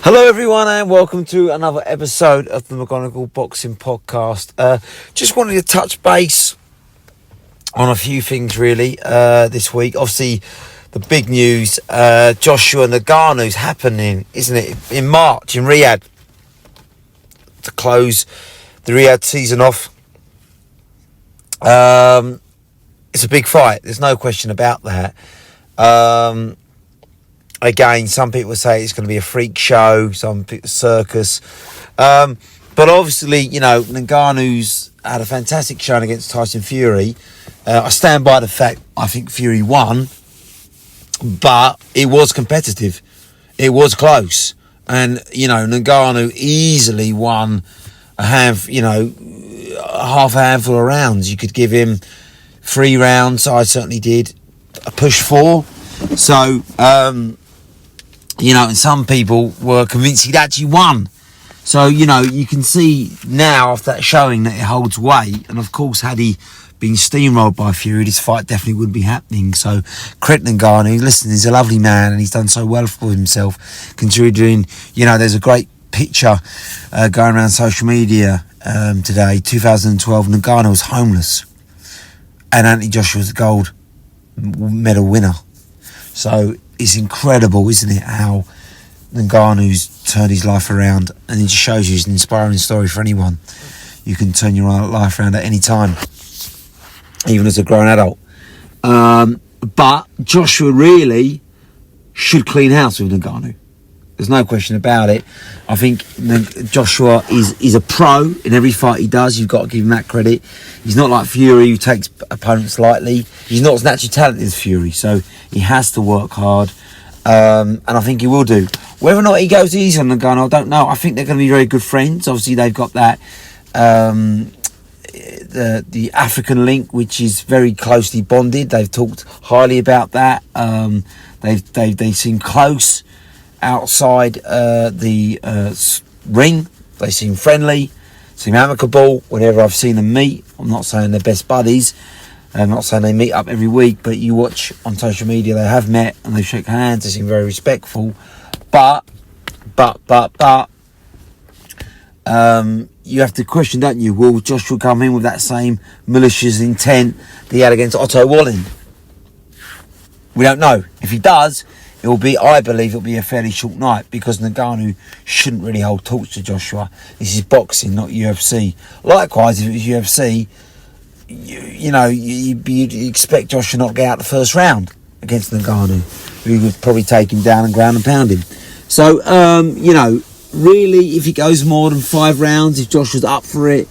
Hello everyone and welcome to another episode of the Ngannou Boxing Podcast. Just wanted to touch base on a few things really this week. Obviously the big news, Joshua Ngannou's happening, isn't it, in March in Riyadh to close the Riyadh season off. It's a big fight, there's no question about that. Again, some people say it's going to be a freak show, some people circus. But obviously, you know, Ngannou's had a fantastic showing against Tyson Fury. I stand by the fact I think Fury won, but it was competitive. It was close. And, you know, Ngannou easily won half a handful of rounds. You could give him 3 rounds. I certainly did. A push 4. So, you know, and some people were convinced he'd actually won. So, you know, you can see now after that showing that it holds weight. And of course, had he been steamrolled by Fury, this fight definitely wouldn't be happening. So, credit Ngannou. Listen, he's a lovely man and he's done so well for himself. Considering, you know, there's a great picture going around social media today. 2012, Ngannou was homeless. And Anthony Joshua was the gold medal winner. So, it's incredible, isn't it, how Ngannou's turned his life around, and it just shows you it's an inspiring story for anyone. You can turn your life around at any time, even as a grown adult. But Joshua really should clean house with Ngannou. There's no question about it. I think Joshua is a pro in every fight he does. You've got to give him that credit. He's not like Fury, who takes opponents lightly. He's not as naturally talented as Fury, so he has to work hard. And I think he will do. Whether or not he goes easy on Ngannou, I don't know. I think they're going to be very good friends. Obviously, they've got that the African link, which is very closely bonded. They've talked highly about that. They seem close outside the ring. They seem friendly, seem amicable whenever I've seen them meet. I'm not saying they're best buddies. I'm not saying they meet up every week, but you watch on social media, they have met and they shake hands. They seem very respectful. But you have to question, don't you? Will Joshua come in with that same malicious intent that he had against Otto Wallin? We don't know. If he does, I believe it'll be a fairly short night, because Ngannou shouldn't really hold torch to Joshua. This is boxing, not UFC. Likewise, if it was UFC, you'd expect Joshua not to get out the first round against Ngannou, who would probably take him down and ground and pound him. So, really, if it goes more than 5 rounds, if Joshua's up for it,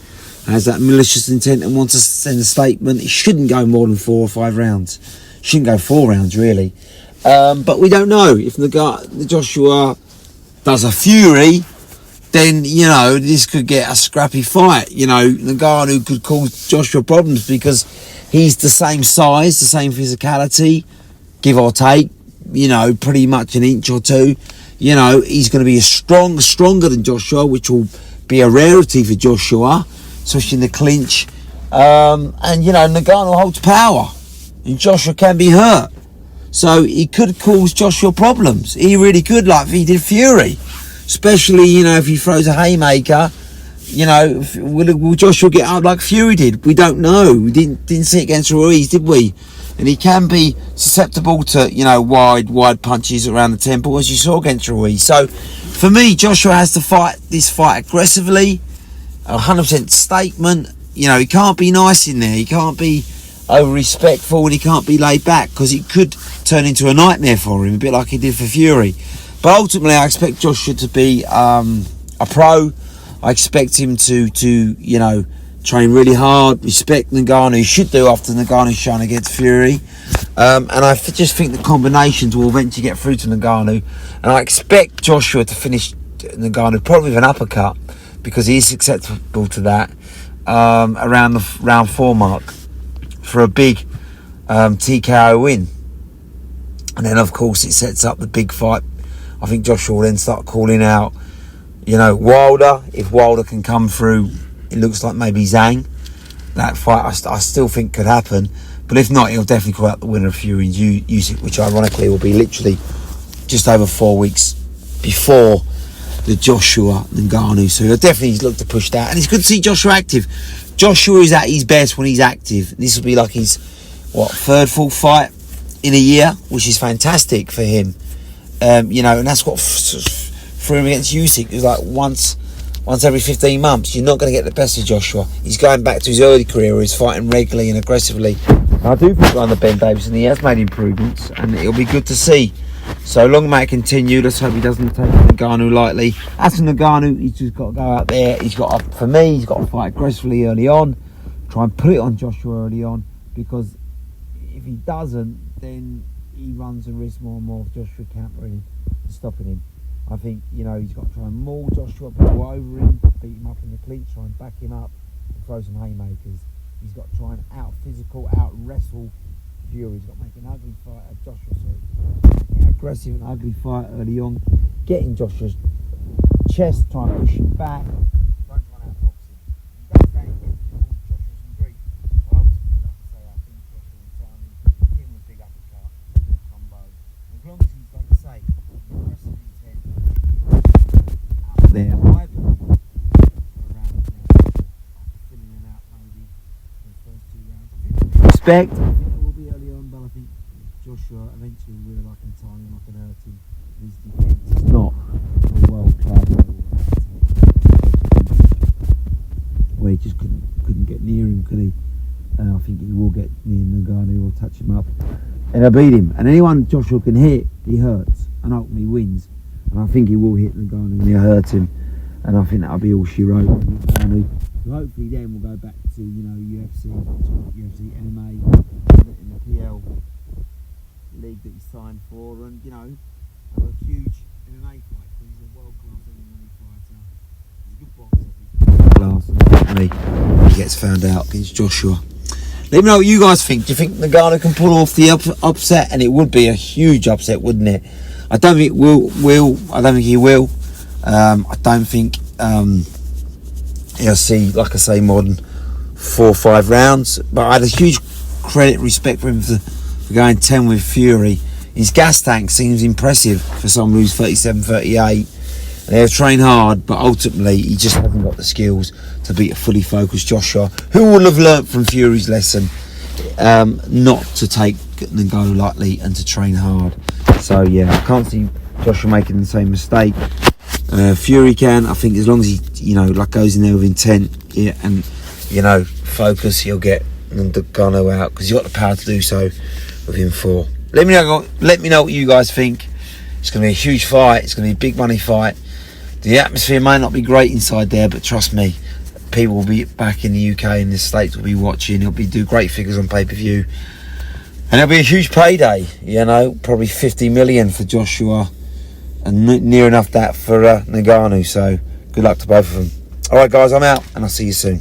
has that malicious intent and wants to send a statement, it shouldn't go more than 4 or 5 rounds. Shouldn't go 4 rounds, really. But we don't know. If the Joshua does a Fury, then, you know, this could get a scrappy fight. You know, Ngannou could cause Joshua problems because he's the same size, the same physicality, give or take, you know, pretty much an inch or 2. You know, he's going to be stronger than Joshua, which will be a rarity for Joshua, especially in the clinch. And, you know, Ngannou holds power, and Joshua can be hurt. So he could cause Joshua problems. He really could, like he did Fury. Especially, you know, if he throws a haymaker, you know, will Joshua get out like Fury did? We don't know. We didn't see it against Ruiz, did we? And he can be susceptible to, you know, wide punches around the temple, as you saw against Ruiz. So, for me, Joshua has to fight this fight aggressively, 100% statement. You know, he can't be nice in there. He can't be over-respectful, and he can't be laid back, because it could turn into a nightmare for him, a bit like he did for Fury. But ultimately, I expect Joshua to be a pro. I expect him to you know, train really hard, respect Ngannou. He should do after Ngannou's shown against Fury. And I just think the combinations will eventually get through to Ngannou. And I expect Joshua to finish Ngannou probably with an uppercut, because he is susceptible to that, around the round 4 mark for a big TKO win. And then, of course, it sets up the big fight. I think Joshua will then start calling out, you know, Wilder. If Wilder can come through, it looks like maybe Zhang. That fight I still think could happen. But if not, he'll definitely call out the winner of Fury and Usyk, which ironically will be literally just over 4 weeks before the Joshua Ngannou. So I definitely look to push that, and it's good to see Joshua active. Joshua is at his best when he's active. This will be like his third, fourth fight in a year, which is fantastic for him. You know, and that's what for him against Usyk. It was like once every 15 months. You're not going to get the best of Joshua. He's going back to his early career where he's fighting regularly and aggressively. And I do think under Ben Davison he has made improvements, and it'll be good to see. So long may it continue. Let's hope he doesn't take Ngannou lightly. As for Ngannou, he's just got to go out there. He's got to fight aggressively early on. Try and put it on Joshua early on, because if he doesn't, then he runs the risk more and more of Joshua countering and stopping him. I think, you know, he's got to try and maul Joshua, go over him, beat him up in the cleats, try and back him up, and throw some haymakers. He's got to try and out-wrestle Fury. He's got to make an ugly fight of Joshua, aggressive and ugly fight early on, get in Joshua's chest, try and push him back. Don't try and outbox him. He goes down and gives Joshua some grief. But ultimately, like I say, I think Joshua will time him with big uppercut, combo. And as long as he's, like I say, aggressive intent, out there, around filling it out maybe for the first 2 rounds. I think respect. I think it will be early on, but I think Joshua eventually will, I can time him, I can hurt him. His defence is not a world class level. Well, he just couldn't get near him, could he? I think he will get near Ngannou or touch him up, and he'll beat him. And anyone Joshua can hit, he hurts, and ultimately wins. And I think he will hit Ngannou and he'll hurt him. And I think that'll be all she wrote. Ngannou. So hopefully then we'll go back to, you know, UFC, MMA, in the PL league that he signed for, and, you know, have a huge MMA fight, because he's a world-class MMA fighter. He's a good boxer. Class, and he gets found out against Joshua. Let me know what you guys think. Do you think Ngannou can pull off the upset? And it would be a huge upset, wouldn't it? I don't think I don't think he will. I don't think he'll see, like I say, more than 4 or 5 rounds. But I had a huge respect for him for going 10 with Fury. His gas tank seems impressive for someone who's 37, 38. And they'll train hard, but ultimately he just hasn't got the skills to beat a fully focused Joshua, who will have learnt from Fury's lesson not to take Ngannou lightly and to train hard. So yeah, I can't see Joshua making the same mistake. Fury can. I think as long as he, you know, like goes in there with intent, yeah, and, you know, focus, he'll get Ngannou out, because he's got the power to do so with him 4. Let me know what you guys think. It's going to be a huge fight. It's going to be a big money fight. The atmosphere may not be great inside there, but trust me, people will be back in the UK and the States will be watching. It'll do great figures on pay-per-view. And it'll be a huge payday, you know, probably 50 million for Joshua and near enough that for Ngannou. So good luck to both of them. All right, guys, I'm out, and I'll see you soon.